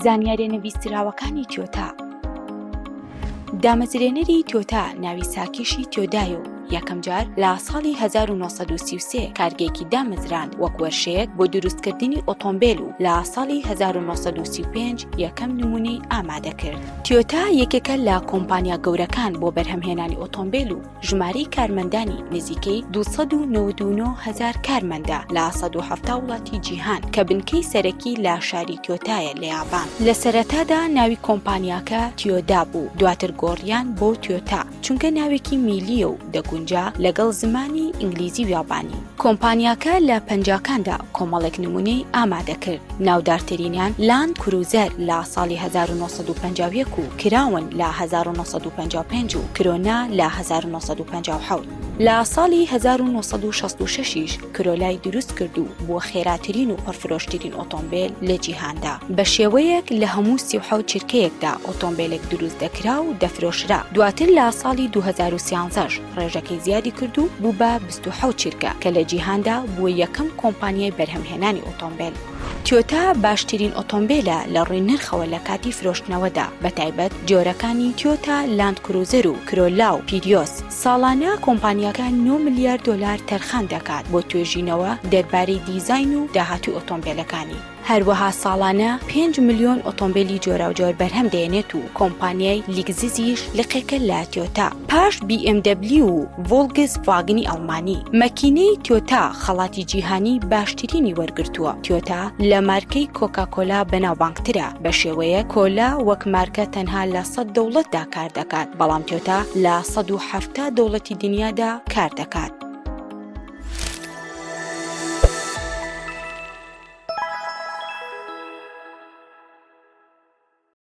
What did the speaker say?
زانیاریە نویسراوەکانی تۆیۆتا. دامەزرێنەری تۆیۆتا ناوی ساکیشی تۆیۆدایە و یەکەم جار لە ساڵی 1933 کارگێکی دامەزران وەک وەرشەیەک بۆ دروستکردنی ئۆتۆمبیل و لە ساڵی 1935 یەکەم نمونەی ئامادە کرد. تۆیۆتا یەکێکە لە کۆمپانیا گەورەکان بۆ بەرهەمهێنانی ئۆتۆمبیل و ژمارەی کارمەندانی نزیکەی 299,000 کارمەندە لە 170 وڵاتی جیهان کە بنکەی سەرەکی لە شاری تۆیۆتایە لە یابان. لە سەرەتادا ناوی کۆمپانیاکە تۆیۆدا بوو، دواتر گۆڕیان بۆ تۆیۆتا چونکە ناوێکی میلیە و دەگونجا لەگەڵ زمانی ئینگلیزی و یابانی. کۆمپانیاکە لە پەنجاکاندا کۆمەڵێک نمونەی ئامادە کرد. ناودارترینیان لاند کروزەر لە ساڵی 1951 و کراون لە 1955 و کرۆنا لە 1957. لە ساڵی 1966 کرۆلای دروست کرد و بۆ خێراترین و پڕفرۆشترین ئۆتۆمبیل لە جیهاندا. بە شێوەیەک لە هەموو 37 چرکەیەکدا ئۆتۆمبیلێک دروست دەکرا و دەفرۆشرا. دواتر لە ساڵی 2013 ڕێژەکەی زیادی کرد و بوو بە 27 چرکە کە لە جیهاندا بووە یەکەم کۆمپانیای بەرهەمهێنانی ئۆتۆمبیل. تۆیۆتا باشترین ئۆتۆمبیلە لە ڕووی نرخەوە لە کاتی فرۆشتنەوەدا، بەتایبەت جۆرەکانی تۆیۆتا لاند کروزەر و کرۆلا و پیریۆس. ساڵانە کۆمپانیاکە 9 میلیارد دلار تەرخان دەکات بۆ توێژینەوە دەربارەی دیزاین و داهاتوی ئۆتۆمبیلەکانی. هەروەها ساڵانە 5 ملیۆن ئۆتۆمبیلی جۆراوجۆر بەرهەم دێنێت و کۆمپانیای لیگزیزیش لقێکە لە تۆیۆتا. پاش BMW و ڤۆڵگسڤاگنی ئەڵمانی، مەکینەی تۆیۆتا خەڵاتی جیهانی باشترینی وەرگرتووە. تۆیۆتا لە مارکەی کۆکاکۆلا بەناوبانگترە، بە شێوەیە کۆلا وەک مارکە تەنها لە 100 دەوڵەتدا کار دەکات، بەڵام تۆیۆتا لە 170 دەوڵەتی دنیادا کار دەکات.